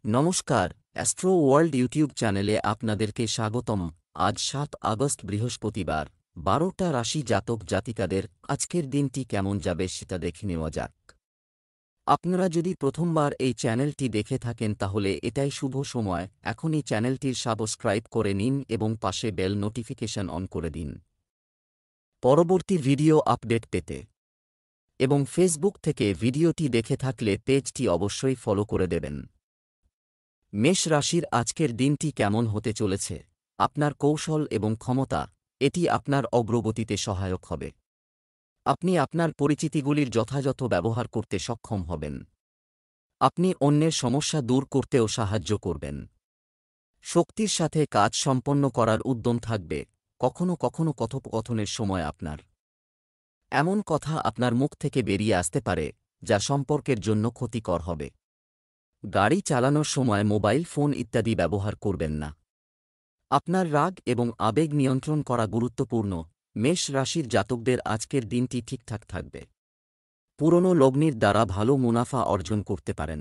নমস্কার, astro world YouTube চ্যানেলে আপনাদেরকে স্বাগতম। আজ ৭ আগস্ট বৃহস্পতিবার, ১২টা রাশি জাতক জাতিকাদের আজকের দিনটি কেমন যাবে সেটা দেখে নেওয়া যাক। আপনারা যদি প্রথমবার এই চ্যানেলটি দেখে থাকেন তাহলে এটাই শুভ সময়, এখনই চ্যানেলটির সাবস্ক্রাইব করে নিন এবং পাশে বেল নোটিফিকেশন অন করে দিন পরবর্তী ভিডিও আপডেট পেতে। এবং ফেসবুক থেকে ভিডিওটি দেখে থাকলে পেজটি অবশ্যই ফলো করে দেবেন। মেষ রাশির আজকের দিনটি কেমন হতে চলেছে? আপনার কৌশল এবং ক্ষমতা এটি আপনার অগ্রগতিতে সহায়ক হবে। আপনি আপনার পরিচিতিগুলির যথাযথ ব্যবহার করতে সক্ষম হবেন। আপনি অন্যের সমস্যা দূর করতেও সাহায্য করবেন। শক্তির সাথে কাজ সম্পন্ন করার উদ্যম থাকবে। কখনো কখনো কথোপকথনের সময় আপনার এমন কথা আপনার মুখ থেকে বেরিয়ে আসতে পারে যা সম্পর্কের জন্য ক্ষতিকর হবে। গাড়ি চালানোর সময় মোবাইল ফোন ইত্যাদি ব্যবহার করবেন না। আপনার রাগ এবং আবেগ নিয়ন্ত্রণ করা গুরুত্বপূর্ণ। মেষ রাশির জাতকদের আজকের দিনটি ঠিকঠাক থাকবে। পুরনো লগ্নির দ্বারা ভালো মুনাফা অর্জন করতে পারেন।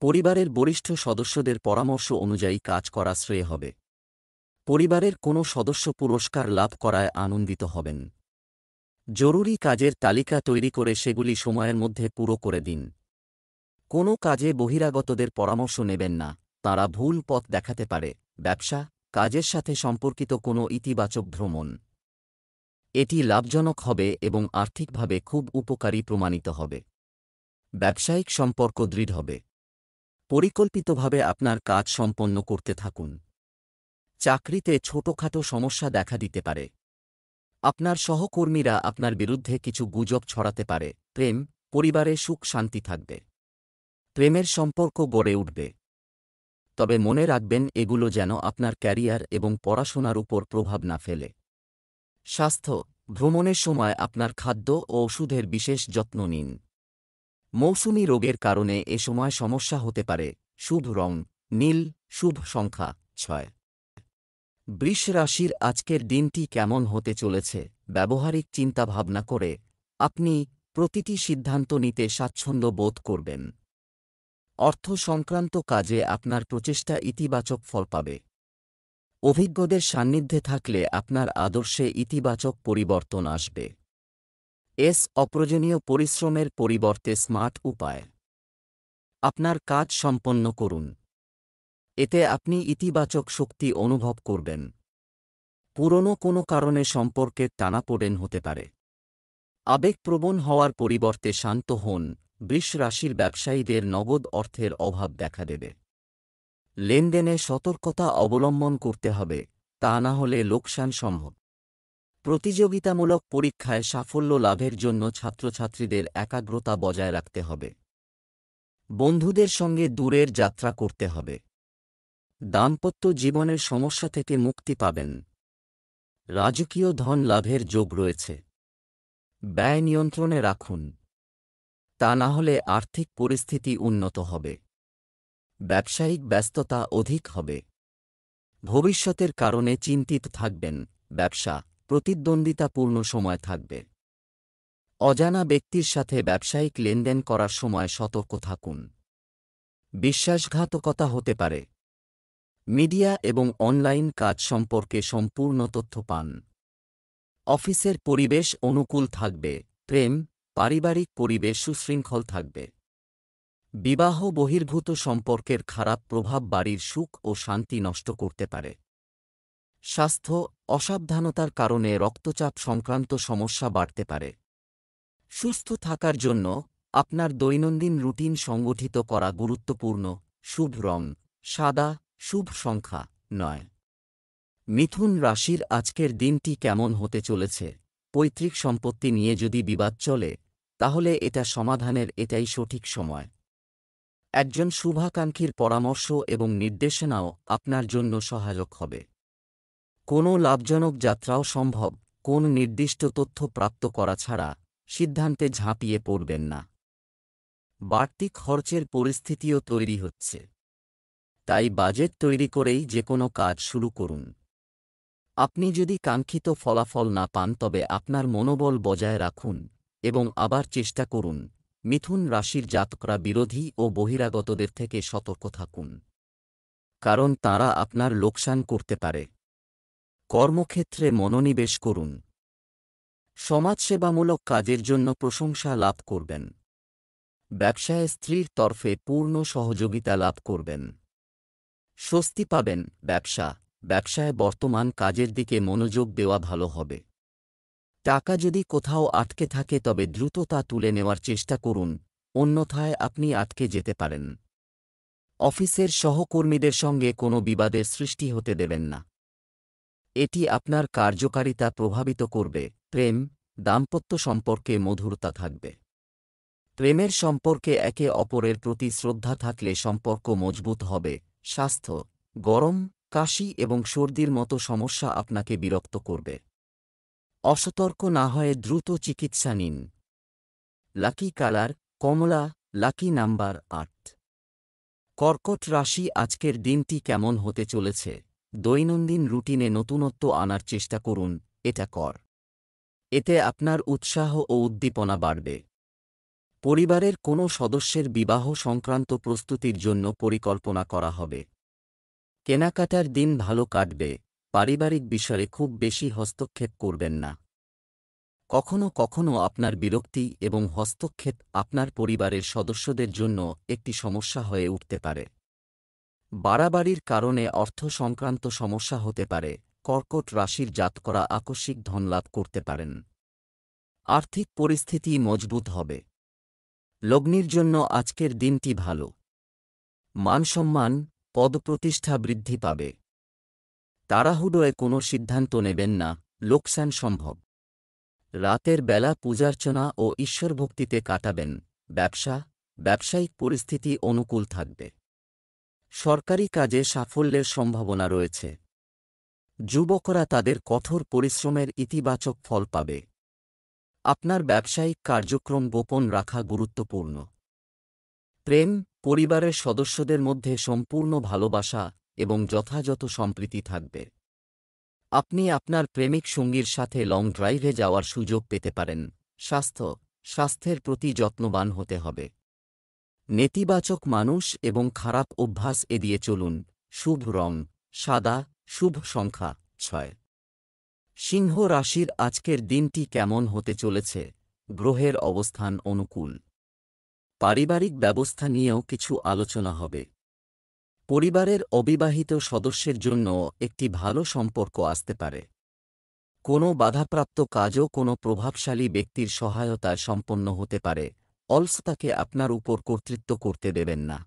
পরিবারের বরিষ্ঠ সদস্যদের পরামর্শ অনুযায়ী কাজ করা শ্রেয় হবে। পরিবারের কোনো সদস্য পুরস্কার লাভ করায় আনন্দিত হবেন। জরুরি কাজের তালিকা তৈরি করে সেগুলি সময়ের মধ্যে পুরো করে দিন। কোনো কাজে বহিরাগতদের পরামর্শ নেবেন না, তারা ভুল পথ দেখাতে পারে। ব্যবসা, কাজের সাথে সম্পর্কিত কোনো ইতিবাচক ভ্রমণ এটি লাভজনক হবে এবং আর্থিকভাবে খুব উপকারী প্রমাণিত হবে। ব্যবসায়িক সম্পর্ক দৃঢ় হবে। পরিকল্পিতভাবে আপনার কাজ সম্পন্ন করতে থাকুন। চাকরিতে ছোটখাটো সমস্যা দেখা দিতে পারে। আপনার সহকর্মীরা আপনার বিরুদ্ধে কিছু গুজব ছড়াতে পারে। প্রেম, পরিবারে সুখ শান্তি থাকবে। প্রেমের সম্পর্ক গড়ে উঠবে। তবে মনে রাখবেন এগুলো যেন আপনার ক্যারিয়ার এবং পড়াশোনার উপর প্রভাব না ফেলে। স্বাস্থ্য, ভ্রমণের সময় আপনার খাদ্য ও ওষুধের বিশেষ যত্ন নিন। মৌসুমী রোগের কারণে এ সময় সমস্যা হতে পারে। শুভ রং নীল, শুভ সংখ্যা ৬। বৃষ রাশির আজকের দিনটি কেমন হতে চলেছে? ব্যবহারিক চিন্তাভাবনা করে আপনি প্রতিটি সিদ্ধান্ত নিতে স্বাচ্ছন্দ্য বোধ করবেন। অর্থ সংক্রান্ত কাজে আপনার প্রচেষ্টা ইতিবাচক ফল পাবে। অভিজ্ঞদের সান্নিধ্যে থাকলে আপনার আদর্শে ইতিবাচক পরিবর্তন আসবে। অপ্রয়োজনীয় পরিশ্রমের পরিবর্তে স্মার্ট উপায় আপনার কাজ সম্পন্ন করুন। এতে আপনি ইতিবাচক শক্তি অনুভব করবেন। পুরনো কোনো কারণে সম্পর্কের টানাপোড়েন হতে পারে। আবেগপ্রবণ হওয়ার পরিবর্তে শান্ত হন। বৃষ রাশির ব্যবসায়ীদের নগদ অর্থের অভাব দেখা দেবে। লেনদেনে সতর্কতা অবলম্বন করতে হবে, তা না হলে লোকসান সম্ভব। প্রতিযোগিতামূলক পরীক্ষায় সাফল্য লাভের জন্য ছাত্রছাত্রীদের একাগ্রতা বজায় রাখতে হবে। বন্ধুদের সঙ্গে দূরের যাত্রা করতে হবে। দাম্পত্য জীবনের সমস্যা থেকে মুক্তি পাবেন। রাজকীয় ধন লাভের যোগ রয়েছে। ব্যয় নিয়ন্ত্রণে রাখুন, তা না হলে আর্থিক পরিস্থিতি উন্নত হবে। ব্যবসায়িক ব্যস্ততা অধিক হবে। ভবিষ্যতের কারণে চিন্তিত থাকবেন। ব্যবসা, প্রতিদ্বন্দ্বিতাপূর্ণ সময় থাকবে। অজানা ব্যক্তির সাথে ব্যবসায়িক লেনদেন করার সময় সতর্ক থাকুন। বিশ্বাসঘাতকতা হতে পারে। মিডিয়া এবং অনলাইন কাজ সম্পর্কে সম্পূর্ণ তথ্য পান। অফিসের পরিবেশ অনুকূল থাকবে। প্রেম, পারিবারিক পরিবেশ সুশৃঙ্খল থাকবে। বিবাহ বহির্ভূত সম্পর্কের খারাপ প্রভাব বাড়ির সুখ ও শান্তি নষ্ট করতে পারে। স্বাস্থ্য, অসাবধানতার কারণে রক্তচাপ সংক্রান্ত সমস্যা বাড়তে পারে। সুস্থ থাকার জন্য আপনার দৈনন্দিন রুটিন সংগঠিত করা গুরুত্বপূর্ণ। শুভ রং সাদা, শুভ সংখ্যা ৯। মিথুন রাশির আজকের দিনটি কেমন হতে চলেছে? পৈতৃক সম্পত্তি নিয়ে যদি বিবাদ চলে তাহলে এটা সমাধানের এটাই সঠিক সময়। একজন শুভাকাঙ্ক্ষীর পরামর্শ এবং নির্দেশনাও আপনার জন্য সহায়ক হবে। কোনো লাভজনক যাত্রাও সম্ভব। কোন নির্দিষ্ট তথ্য প্রাপ্ত করা ছাড়া সিদ্ধান্তে ঝাঁপিয়ে পড়বেন না। বাড়তি খরচের পরিস্থিতিও তৈরি হচ্ছে, তাই বাজেট তৈরি করেই যে কোনো কাজ শুরু করুন। আপনি যদি কাঙ্ক্ষিত ফলাফল না পান তবে আপনার মনোবল বজায় রাখুন এবং আবার চেষ্টা করুন। মিথুন রাশির জাতকরা বিরোধী ও বহিরাগতদের থেকে সতর্ক থাকুন, কারণ তারা আপনার লোকসান করতে পারে। কর্মক্ষেত্রে মনোনিবেশ করুন। সমাজসেবামূলক কাজের জন্য প্রশংসা লাভ করবেন। ব্যবসায় স্ত্রীর তরফে পূর্ণ সহযোগিতা লাভ করবেন। স্বস্তি পাবেন। ব্যবসায় বর্তমান কাজের দিকে মনোযোগ দেওয়া ভালো হবে। টাকা যদি কোথাও আটকে থাকে তবে দ্রুত তা তুলে নেওয়ার চেষ্টা করুন, অন্যথায় আপনি আটকে যেতে পারেন। অফিসের সহকর্মীদের সঙ্গে কোনো বিবাদের সৃষ্টি হতে দেবেন না। এটি আপনার কার্যকারিতা প্রভাবিত করবে। দাম্পত্য সম্পর্কে মধুরতা থাকবে। প্রেমের সম্পর্কে একে অপরের প্রতি শ্রদ্ধা থাকলে সম্পর্ক মজবুত হবে। স্বাস্থ্য, গরম, কাশি এবং সর্দির মতো সমস্যা আপনাকে বিরক্ত করবে। অসতর্ক না হয়ে দ্রুত চিকিৎসা নিন। লাকি কালার কমলা, লাকি নাম্বার ৮। কর্কট রাশি, আজকের দিনটি কেমন হতে চলেছে? দৈনন্দিন রুটিনে নতুনত্ব আনার চেষ্টা করুন, এতে আপনার উৎসাহ ও উদ্দীপনা বাড়বে। পরিবারের কোনো সদস্যের বিবাহ সংক্রান্ত প্রস্তুতির জন্য পরিকল্পনা করা হবে। কেনাকাটার দিন ভালো কাটবে। পারিবারিক বিষয়ে খুব বেশি হস্তক্ষেপ করবেন না। কখনো কখনো আপনার বিরক্তি এবং হস্তক্ষেপ আপনার পরিবারের সদস্যদের জন্য একটি সমস্যা হয়ে উঠতে পারে। বাড়াবাড়ির কারণে অর্থ সংক্রান্ত সমস্যা হতে পারে। কর্কট রাশির জাতকরা আকস্মিক ধনলাভ করতে পারেন। আর্থিক পরিস্থিতি মজবুত হবে। লগ্নির জন্য আজকের দিনটি ভালো। মানসম্মান, পদপ্রতিষ্ঠা বৃদ্ধি পাবে। তাড়াহুড়োয় কোনো সিদ্ধান্ত নেবেন না, লোকসান সম্ভব। রাতের বেলা পূজার্চনা ও ঈশ্বরভক্তিতে কাটাবেন। ব্যবসায়িক পরিস্থিতি অনুকূল থাকবে। সরকারি কাজে সাফল্যের সম্ভাবনা রয়েছে। যুবকরা তাদের কঠোর পরিশ্রমের ইতিবাচক ফল পাবে। আপনার ব্যবসায়িক কার্যক্রম গোপন রাখা গুরুত্বপূর্ণ। পরিবারের সদস্যদের মধ্যে সম্পূর্ণ ভালোবাসা এবং যথাযথ সম্প্রীতি থাকবে। আপনি আপনার প্রেমিক সঙ্গীর সাথে লং ড্রাইভে যাওয়ার সুযোগ পেতে পারেন। স্বাস্থ্যের প্রতি যত্নবান হতে হবে। নেতিবাচক মানুষ এবং খারাপ অভ্যাস এড়িয়ে চলুন। শুভ রং সাদা, শুভ সংখ্যা ৬। সিংহ রাশির আজকের দিনটি কেমন হতে চলেছে? গ্রহের অবস্থান অনুকূল। পারিবারিক ব্যবস্থা নিয়েও কিছু আলোচনা হবে। পরিবারের অবিবাহিত সদস্যের জন্য একটি ভালো সম্পর্ক আসতে পারে। কোনো বাধাপ্রাপ্ত কাজও কোনো প্রভাবশালী ব্যক্তির সহায়তায় সম্পন্ন হতে পারে। অলসতাকে আপনার উপর কর্তৃত্ব করতে দেবেন না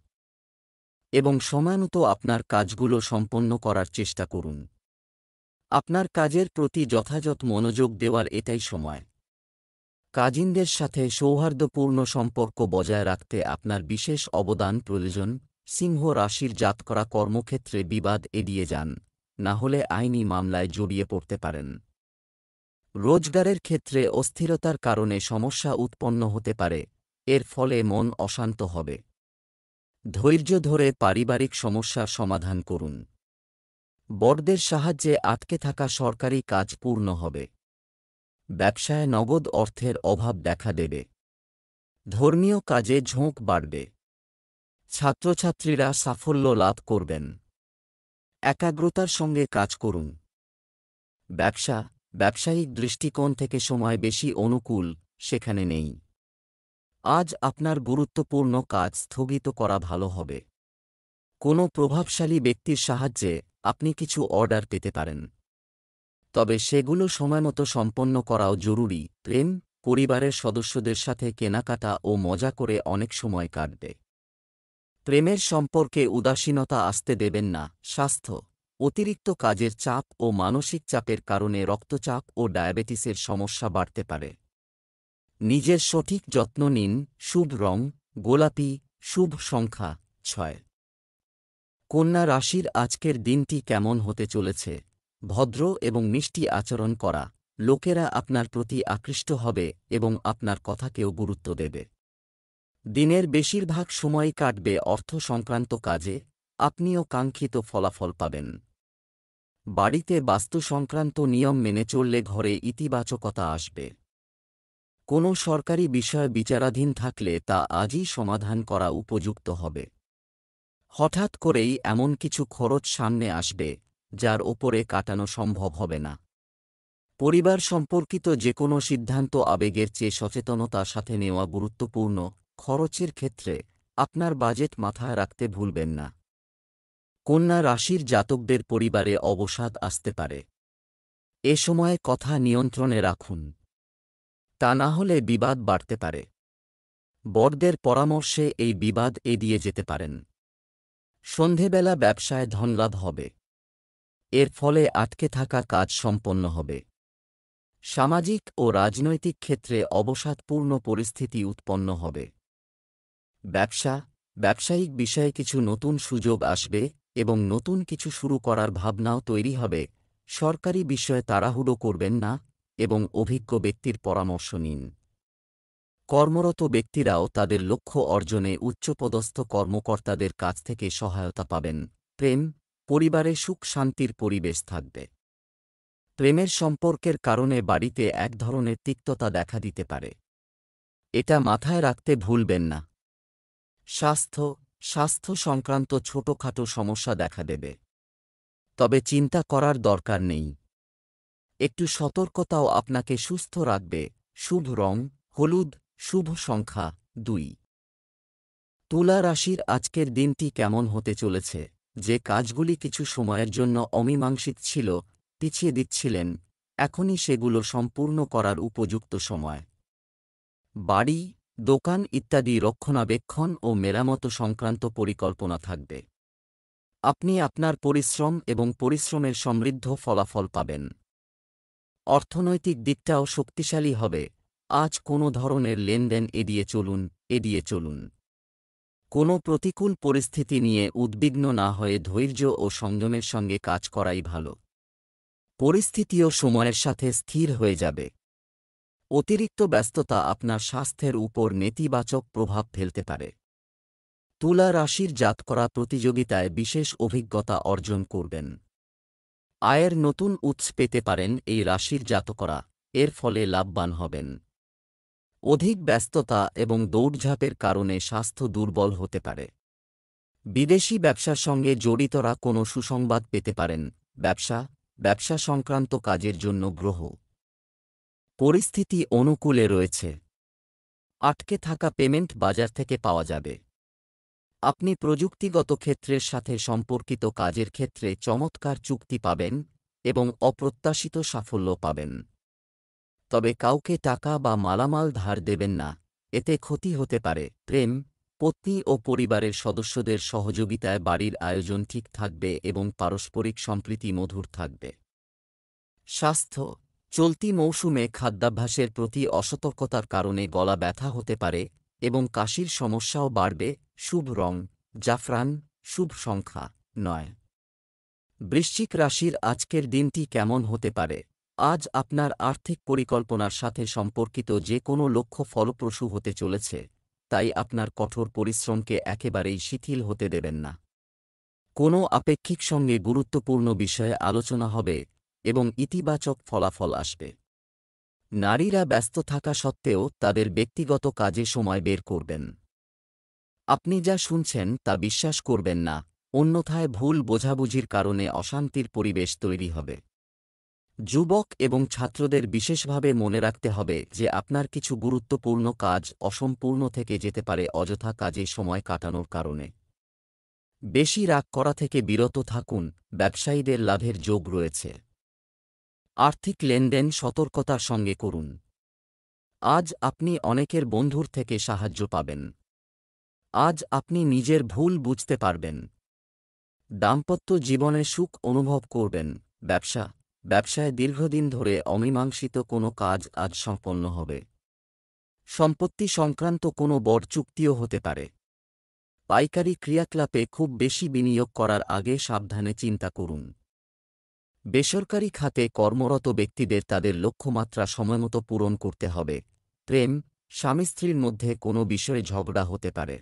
এবং সময়মতো আপনার কাজগুলো সম্পন্ন করার চেষ্টা করুন। আপনার কাজের প্রতি যথাযথ মনোযোগ দেওয়ার এটাই সময়। কাজিনদের সাথে সৌহার্দ্যপূর্ণ সম্পর্ক বজায় রাখতে আপনার বিশেষ অবদান প্রয়োজন। সিংহ রাশির জাতকরা কর্মক্ষেত্রে বিবাদ এড়িয়ে যান, না হলে আইনি মামলায় জড়িয়ে পড়তে পারেন। রোজগারের ক্ষেত্রে অস্থিরতার কারণে সমস্যা উৎপন্ন হতে পারে, এর ফলে মন অশান্ত হবে। ধৈর্য ধরে পারিবারিক সমস্যার সমাধান করুন। বড়দের সাহায্যে আটকে থাকা সরকারি কাজ পূর্ণ হবে। ব্যবসায় নগদ অর্থের অভাব দেখা দেবে। ধর্মীয় কাজে ঝোঁক বাড়বে। ছাত্রছাত্রীরা সাফল্য লাভ করবেন। একাগ্রতার সঙ্গে কাজ করুন। ব্যবসায়িক দৃষ্টিকোণ থেকে সময় বেশি অনুকূল সেখানে নেই। আজ আপনার গুরুত্বপূর্ণ কাজ স্থগিত করা ভালো হবে। কোনো প্রভাবশালী ব্যক্তির সাহায্যে আপনি কিছু অর্ডার পেতে পারেন, তবে সেগুলো সময়মতো সম্পন্ন করাও জরুরি। পরিবারের সদস্যদের সাথে কেনাকাটা ও মজা করে অনেক সময় কাটবে। প্রেমের সম্পর্কে উদাসীনতা আসতে দেবেন না। স্বাস্থ্য, অতিরিক্ত কাজের চাপ ও মানসিক চাপের কারণে রক্তচাপ ও ডায়াবেটিসের সমস্যা বাড়তে পারে। নিজের সঠিক যত্ন নিন। শুভ রং গোলাপি, শুভ সংখ্যা ৬। কন্যা রাশির আজকের দিনটি কেমন হতে চলেছে? ভদ্র এবং মিষ্টি আচরণ করা লোকেরা আপনার প্রতি আকৃষ্ট হবে এবং আপনার কথাকেও গুরুত্ব দেবে। দিনের বেশিরভাগ সময় কাটবে অর্থ সংক্রান্ত কাজে, আপনিও কাঙ্ক্ষিত ফলাফল পাবেন। বাড়িতে বাস্তু সংক্রান্ত নিয়ম মেনে চললে ঘরে ইতিবাচকতা আসবে। কোনো সরকারি বিষয় বিচারাধীন থাকলে তা আজই সমাধান করা উপযুক্ত হবে। হঠাৎ করেই এমন কিছু খরচ সামনে আসবে যার ওপরে কাটানো সম্ভব হবে না। পরিবার সম্পর্কিত যেকোনো সিদ্ধান্ত আবেগের চেয়ে সচেতনতার সাথে নেওয়া গুরুত্বপূর্ণ। খরচের ক্ষেত্রে আপনার বাজেট মাথায় রাখতে ভুলবেন না। কন্যা রাশির জাতকদের পরিবারে অবসাদ আসতে পারে। এ সময়ে কথা নিয়ন্ত্রণে রাখুন, তা না হলে বিবাদ বাড়তে পারে। বড়দের পরামর্শে এই বিবাদ এড়িয়ে যেতে পারেন। সন্ধেবেলা ব্যবসায় ধনলাভ হবে। এর ফলে আটকে থাকা কাজ সম্পন্ন হবে। সামাজিক ও রাজনৈতিক ক্ষেত্রে অবসাদপূর্ণ পরিস্থিতি উৎপন্ন হবে। ব্যবসায়িক বিষয়ে কিছু নতুন সুযোগ আসবে এবং নতুন কিছু শুরু করার ভাবনাও তৈরি হবে। সরকারি বিষয়ে তাড়াহুড়ো করবেন না এবং অভিজ্ঞ ব্যক্তির পরামর্শ নিন। কর্মরত ব্যক্তিরাও তাদের লক্ষ্য অর্জনে উচ্চপদস্থ কর্মকর্তাদের কাছ থেকে সহায়তা পাবেন। পরিবারে সুখ শান্তির পরিবেশ থাকবে। প্রেমের সম্পর্কের কারণে বাড়িতে এক ধরনের তিক্ততা দেখা দিতে পারে। এটা মাথায় রাখতে ভুলবেন না। স্বাস্থ্য সংক্রান্ত ছোটখাটো সমস্যা দেখা দেবে, তবে চিন্তা করার দরকার নেই। একটু সতর্কতাও আপনাকে সুস্থ রাখবে। শুভ রং হলুদ, শুভ সংখ্যা 2। তুলা রাশির আজকের দিনটি কেমন হতে চলেছে? যে কাজগুলি কিছু সময়ের জন্য অমীমাংসিত ছিল, পিছিয়ে দিচ্ছিলেন, এখনই সেগুলো সম্পূর্ণ করার উপযুক্ত সময়। বাড়ি, দোকান ইত্যাদি রক্ষণাবেক্ষণ ও মেরামত সংক্রান্ত পরিকল্পনা থাকবে। আপনি আপনার পরিশ্রম এবং পরিশ্রমের সমৃদ্ধ ফলাফল পাবেন। অর্থনৈতিক দিকটাও শক্তিশালী হবে। আজ কোনো ধরনের লেনদেন এড়িয়ে চলুন। কোনো প্রতিকূল পরিস্থিতি নিয়ে উদ্বিগ্ন না হয়ে ধৈর্য ও সংযমের সঙ্গে কাজ করাই ভালো। পরিস্থিতিও সময়ের সাথে স্থির হয়ে যাবে। অতিরিক্ত ব্যস্ততা আপনার স্বাস্থ্যের উপর নেতিবাচক প্রভাব ফেলতে পারে। তুলা রাশির জাতকরা প্রতিযোগিতায় বিশেষ অভিজ্ঞতা অর্জন করবেন। আয়ের নতুন উৎস পেতে পারেন এই রাশির জাতকরা, এর ফলে লাভবান হবেন। অধিক ব্যস্ততা এবং দৌড়ঝাঁপের কারণে স্বাস্থ্য দুর্বল হতে পারে। বিদেশি ব্যবসার সঙ্গে জড়িতরা কোনো সুসংবাদ পেতে পারেন। ব্যবসা সংক্রান্ত কাজের জন্য গ্রহ পরিস্থিতি অনুকূলে রয়েছে। আটকে থাকা পেমেন্ট বাজার থেকে পাওয়া যাবে। আপনি প্রযুক্তিগত ক্ষেত্রের সাথে সম্পর্কিত কাজের ক্ষেত্রে চমৎকার চুক্তি পাবেন এবং অপ্রত্যাশিত সাফল্য পাবেন। তবে কাউকে টাকা বা মালামাল ধার দেবেন না, এতে ক্ষতি হতে পারে। পত্নী ও পরিবারের সদস্যদের সহযোগিতায় বাড়ির আয়োজন ঠিক থাকবে এবং পারস্পরিক সম্প্রীতি মধুর থাকবে। স্বাস্থ্য, চলতি মৌসুমে খাদ্যাভ্যাসের প্রতি অসতর্কতার কারণে গলা ব্যথা হতে পারে এবং কাশির সমস্যাও বাড়বে। শুভ রং জাফরান, শুভ সংখ্যা 9। বৃশ্চিক রাশির আজকের দিনটি কেমন হতে পারে? আজ আপনার আর্থিক পরিকল্পনার সাথে সম্পর্কিত যে কোনো লক্ষ্য ফলপ্রসূ হতে চলেছে, তাই আপনার কঠোর পরিশ্রমকে একেবারেই শিথিল হতে দেবেন না। কোনো আপেক্ষিক সঙ্গে গুরুত্বপূর্ণ বিষয়ে আলোচনা হবে এবং ইতিবাচক ফলাফল আসবে। নারীরা ব্যস্ত থাকা সত্ত্বেও তাদের ব্যক্তিগত কাজে সময় বের করবেন। আপনি যা শুনছেন তা বিশ্বাস করবেন না, অন্যথায় ভুল বোঝাবুঝির কারণে অশান্তির পরিবেশ তৈরি হবে। যুবক এবং ছাত্রদের বিশেষভাবে মনে রাখতে হবে যে আপনার কিছু গুরুত্বপূর্ণ কাজ অসম্পূর্ণ থেকে যেতে পারে অযথা কাজে সময় কাটানোর কারণে। বেশি রাগ করা থেকে বিরত থাকুন। ব্যবসায়ীদের লাভের যোগ রয়েছে। আর্থিক লেনদেন সতর্কতার সঙ্গে করুন। আজ আপনি অনেকের বন্ধুর থেকে সাহায্য পাবেন। আজ আপনি নিজের ভুল বুঝতে পারবেন। দাম্পত্য জীবনে সুখ অনুভব করবেন। ব্যবসায় দীর্ঘদিন ধরে অমীমাংসিত কোনো কাজ আজ সম্পন্ন হবে। সম্পত্তি সংক্রান্ত কোনো বড় চুক্তিও হতে পারে। পাইকারি ক্রিয়াকলাপে খুব বেশি বিনিয়োগ করার আগে সাবধানে চিন্তা করুন। বেসরকারি খাতে কর্মরত ব্যক্তিদের তাদের লক্ষ্যমাত্রা সময়মতো পূরণ করতে হবে। স্বামী স্ত্রীর মধ্যে কোনো বিষয়ে ঝগড়া হতে পারে।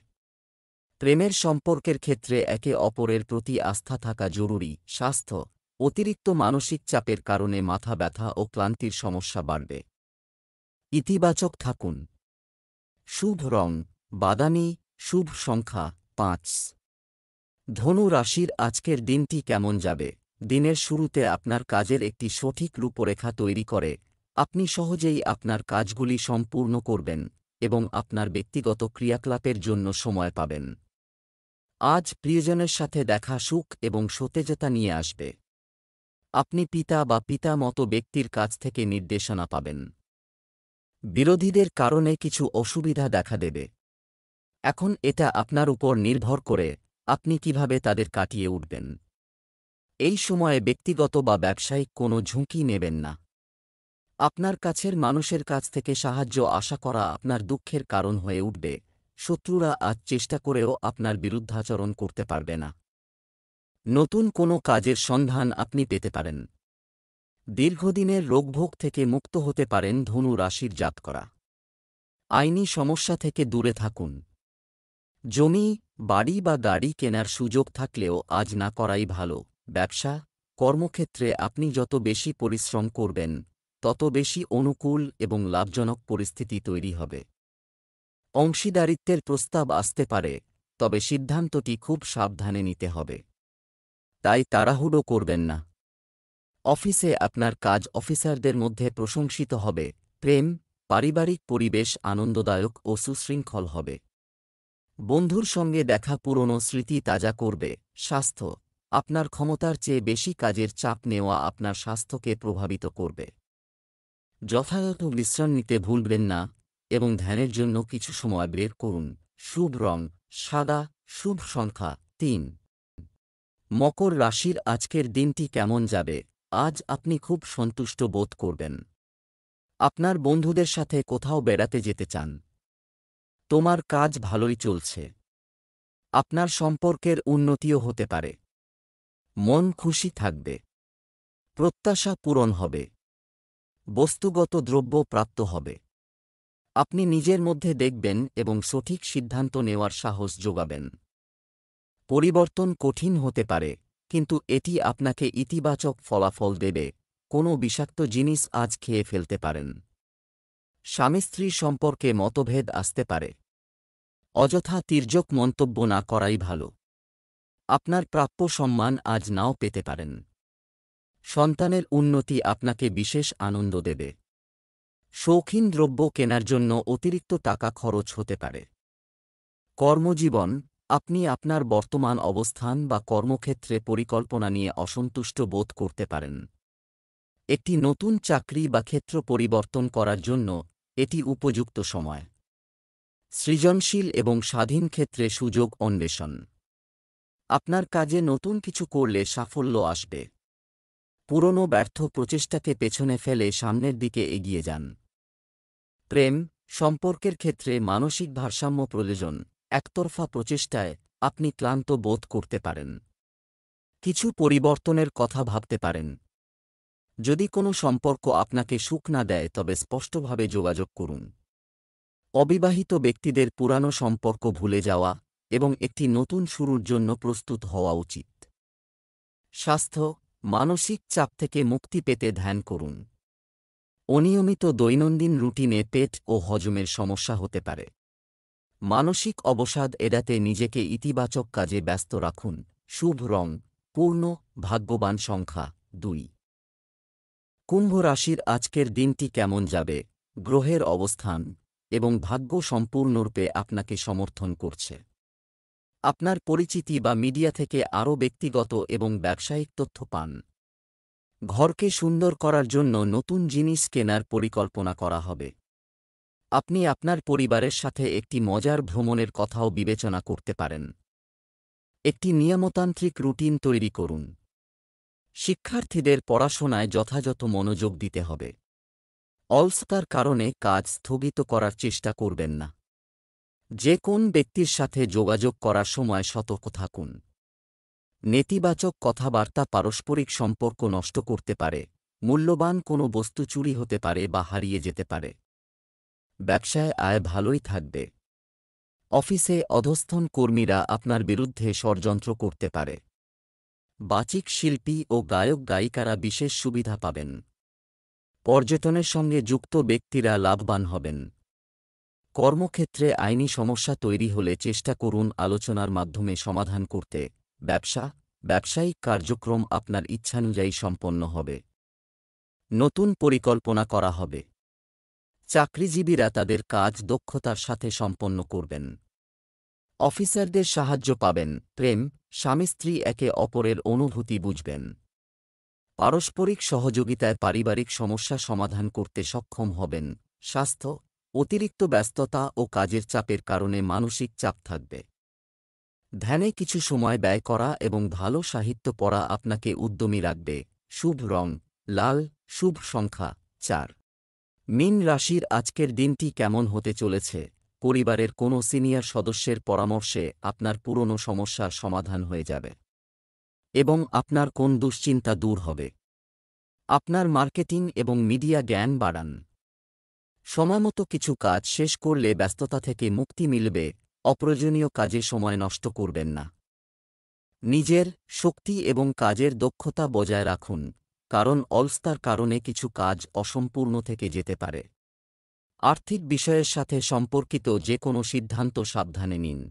প্রেমের সম্পর্কের ক্ষেত্রে একে অপরের প্রতি আস্থা থাকা জরুরি। স্বাস্থ্য, অতিরিক্ত মানসিক চাপের কারণে মাথা ব্যথা ও ক্লান্তির সমস্যা বাড়বে। ইতিবাচক থাকুন। শুভ রং বাদামি, শুভ সংখ্যা 5। ধনু রাশির আজকের দিনটি কেমন যাবে? দিনের শুরুতে আপনার কাজের একটি সঠিক রূপরেখা তৈরি করে আপনি সহজেই আপনার কাজগুলি সম্পূর্ণ করবেন এবং আপনার ব্যক্তিগত ক্রিয়াকলাপের জন্য সময় পাবেন। আজ প্রিয়জনের সাথে দেখা সুখ এবং সতেজতা নিয়ে আসবে। আপনি পিতা বা পিতামতো ব্যক্তির কাছ থেকে নির্দেশনা পাবেন। বিরোধীদের কারণে কিছু অসুবিধা দেখা দেবে। এখন এটা আপনার উপর নির্ভর করে আপনি কিভাবে তাদের কাটিয়ে উঠবেন। এই সময়ে ব্যক্তিগত বা ব্যবসায়িক কোনো ঝুঁকি নেবেন না। আপনার কাছের মানুষের কাছ থেকে সাহায্য আশা করা আপনার দুঃখের কারণ হয়ে উঠবে। শত্রুরা আজ চেষ্টা করেও আপনার বিরুদ্ধাচরণ করতে পারবে না। নতুন কোনো কাজের সন্ধান আপনি পেতে পারেন। দীর্ঘদিনের রোগভোগ থেকে মুক্ত হতে পারেন ধনু রাশির জাতকরা। আইনি সমস্যা থেকে দূরে থাকুন। জমি, বাড়ি বা গাড়ি কেনার সুযোগ থাকলেও আজ না করাই ভালো। ব্যবসা, কর্মক্ষেত্রে আপনি যত বেশি পরিশ্রম করবেন তত বেশি অনুকূল এবং লাভজনক পরিস্থিতি তৈরি হবে। অংশীদারিত্বের প্রস্তাব আসতে পারে, তবে সিদ্ধান্তটি খুব সাবধানে নিতে হবে। তাই তাড়াহুড়ো করবেন না। অফিসে আপনার কাজ অফিসারদের মধ্যে প্রশংসিত হবে। প্রেম, পারিবারিক পরিবেশ আনন্দদায়ক ও সুশৃঙ্খল হবে। বন্ধুর সঙ্গে দেখা পুরনো স্মৃতি তাজা করবে। স্বাস্থ্য, আপনার ক্ষমতার চেয়ে বেশি কাজের চাপ নেওয়া আপনার স্বাস্থ্যকে প্রভাবিত করবে। যথাযথ বিশ্রাম নিতে ভুলবেন না এবং ধ্যানের জন্য কিছু সময় বের করুন। শুভ রং সাদা, শুভ সংখ্যা 3। মকর রাশির আজকের দিনটি কেমন যাবে? আজ আপনি খুব সন্তুষ্ট বোধ করবেন। আপনার বন্ধুদের সাথে কোথাও বেড়াতে যেতে চান। তোমার কাজ ভালোই চলছে। আপনার সম্পর্কের উন্নতিও হতে পারে। মন খুশি থাকবে। প্রত্যাশা পূরণ হবে। বস্তুগত দ্রব্য প্রাপ্ত হবে। আপনি নিজের মধ্যে দেখবেন এবং সঠিক সিদ্ধান্ত নেওয়ার সাহস যোগাবেন। পরিবর্তন কঠিন হতে পারে, কিন্তু এটি আপনাকে ইতিবাচক ফলাফল দেবে। কোনো বিষাক্ত জিনিস আজ খেয়ে ফেলতে পারেন। স্বামী স্ত্রী সম্পর্কে মতভেদ আসতে পারে। অযথা তির্যক মন্তব্য না করাই ভালো। আপনার প্রাপ্য সম্মান আজ নাও পেতে পারেন। সন্তানের উন্নতি আপনাকে বিশেষ আনন্দ দেবে। শৌখিন দ্রব্য কেনার জন্য অতিরিক্ত টাকা খরচ হতে পারে। কর্মজীবন, আপনি আপনার বর্তমান অবস্থান বা কর্মক্ষেত্রে পরিকল্পনা নিয়ে অসন্তুষ্ট বোধ করতে পারেন। একটি নতুন চাকরি বা ক্ষেত্র পরিবর্তন করার জন্য এটি উপযুক্ত সময়। সৃজনশীল এবং স্বাধীন ক্ষেত্রে সুযোগ অন্বেষণ। আপনার কাজে নতুন কিছু করলে সাফল্য আসবে। পুরনো ব্যর্থ প্রচেষ্টাকে পেছনে ফেলে সামনের দিকে এগিয়ে যান। প্রেম, সম্পর্কের ক্ষেত্রে মানসিক ভারসাম্য প্রয়োজন। একতরফা প্রচেষ্টায় আপনি ক্লান্ত বোধ করতে পারেন। কিছু পরিবর্তনের কথা ভাবতে পারেন। যদি কোনো সম্পর্ক আপনাকে সুখ না দেয় তবে স্পষ্টভাবে যোগাযোগ করুন। অবিবাহিত ব্যক্তিদের পুরানো সম্পর্ক ভুলে যাওয়া এবং একটি নতুন শুরুর জন্য প্রস্তুত হওয়া উচিত। স্বাস্থ্য, মানসিক চাপ থেকে মুক্তি পেতে ধ্যান করুন। অনিয়মিত দৈনন্দিন রুটিনে পেট ও হজমের সমস্যা হতে পারে। মানসিক অবসাদ এড়াতে নিজেকে ইতিবাচক কাজে ব্যস্ত রাখুন। শুভ রং পূর্ণ, ভাগ্যবান সংখ্যা 2। কুম্ভ রাশির আজকের দিনটি কেমন যাবে? গ্রহের অবস্থান এবং ভাগ্য সম্পূর্ণরূপে আপনাকে সমর্থন করছে। আপনার পরিচিতি বা মিডিয়া থেকে আরও ব্যক্তিগত এবং ব্যবসায়িক তথ্য পান। ঘরকে সুন্দর করার জন্য নতুন জিনিস কেনার পরিকল্পনা করা হবে। আপনি আপনার পরিবারের সাথে একটি মজার ভ্রমণের কথাও বিবেচনা করতে পারেন। একটি নিয়মতান্ত্রিক রুটিন তৈরি করুন। শিক্ষার্থীদের পড়াশোনায় যথাযথ মনোযোগ দিতে হবে। অলসতার কারণে কাজ স্থগিত করার চেষ্টা করবেন না। যে কোন ব্যক্তির সাথে যোগাযোগ করার সময় সতর্ক থাকুন। নেতিবাচক কথাবার্তা পারস্পরিক সম্পর্ক নষ্ট করতে পারে। মূল্যবান কোনো বস্তু চুরি হতে পারে বা হারিয়ে যেতে পারে। ব্যবসায় আয় ভালোই থাকবে। অফিসে অধস্তন কর্মীরা আপনার বিরুদ্ধে ষড়যন্ত্র করতে পারে। বাচিক শিল্পী ও গায়ক গায়িকারা বিশেষ সুবিধা পাবেন। পর্যটনের সঙ্গে যুক্ত ব্যক্তিরা লাভবান হবেন। কর্মক্ষেত্রে আইনি সমস্যা তৈরি হলে চেষ্টা করুন আলোচনার মাধ্যমে সমাধান করতে। ব্যবসায়িক কার্যক্রম আপনার ইচ্ছানুযায়ী সম্পন্ন হবে। নতুন পরিকল্পনা করা হবে। চাকরিজীবীরা তাদের কাজ দক্ষতার সাথে সম্পন্ন করবেন। অফিসারদের সাহায্য পাবেন। প্রেম, স্বামী স্ত্রী একে অপরের অনুভূতি বুঝবেন। পারস্পরিক সহযোগিতায় পারিবারিক সমস্যা সমাধান করতে সক্ষম হবেন। স্বাস্থ্য, অতিরিক্ত ব্যস্ততা ও কাজের চাপের কারণে মানসিক চাপ থাকবে। ধ্যানে কিছু সময় ব্যয় করা এবং ভালো সাহিত্য পড়া আপনাকে উদ্যমী রাখবে। শুভ রং লাল, শুভ সংখ্যা 4। মীন রাশির আজকের দিনটি কেমন হতে চলেছে? পরিবারের কোনো সিনিয়র সদস্যের পরামর্শে আপনার পুরনো সমস্যার সমাধান হয়ে যাবে এবং আপনার কোন দুশ্চিন্তা দূর হবে। আপনার মার্কেটিং এবং মিডিয়া জ্ঞান বাড়ান। সময়মতো কিছু কাজ শেষ করলে ব্যস্ততা থেকে মুক্তি মিলবে। অপ্রয়োজনীয় কাজে সময় নষ্ট করবেন না। নিজের শক্তি এবং কাজের দক্ষতা বজায় রাখুন, কারণ অলসতার কারণে কিছু কাজ অসম্পূর্ণ থেকে যেতে পারে। আর্থিক বিষয়ের সাথে সম্পর্কিত যে কোনো সিদ্ধান্ত সাবধানে নিন,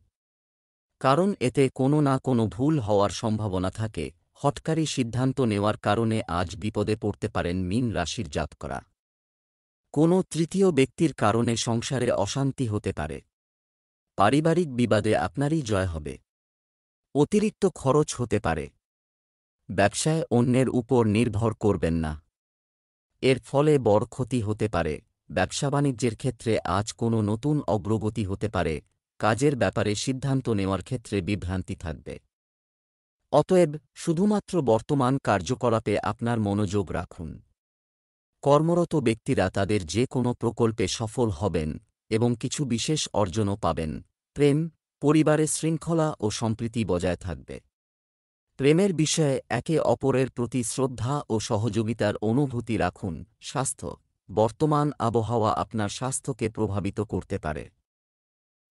কারণ এতে কোনো না কোনো ভুল হওয়ার সম্ভাবনা থাকে। হঠকারী সিদ্ধান্ত নেওয়ার কারণে আজ বিপদে পড়তে পারেন মীন রাশির জাতকরা। কোনো তৃতীয় ব্যক্তির কারণে সংসারে অশান্তি হতে পারে। পারিবারিক বিবাদে আপনারই জয় হবে। অতিরিক্ত খরচ হতে পারে। ব্যবসায় অন্যের উপর নির্ভর করবেন না, এর ফলে বড় ক্ষতি হতে পারে। ব্যবসা বাণিজ্যের ক্ষেত্রে আজ কোনো নতুন অগ্রগতি হতে পারে। কাজের ব্যাপারে সিদ্ধান্ত নেওয়ার ক্ষেত্রে বিভ্রান্তি থাকবে। অতএব শুধুমাত্র বর্তমান কার্যকলাপে আপনার মনোযোগ রাখুন। কর্মরত ব্যক্তিরা তাদের যে কোনো প্রকল্পে সফল হবেন এবং কিছু বিশেষ অর্জনও পাবেন। প্রেম, পরিবারে শৃঙ্খলা ও সম্প্রীতি বজায় থাকবে। প্রেমের বিষয়ে একে অপরের প্রতি শ্রদ্ধা ও সহযোগিতার অনুভূতি রাখুন। স্বাস্থ্য, বর্তমান আবহাওয়া আপনার স্বাস্থ্যকে প্রভাবিত করতে পারে।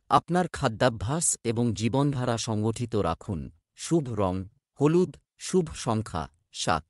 আপনার খাদ্যাভ্যাস এবং জীবনধারা সংগঠিত রাখুন। শুভ রং হলুদ, শুভ সংখ্যা 7।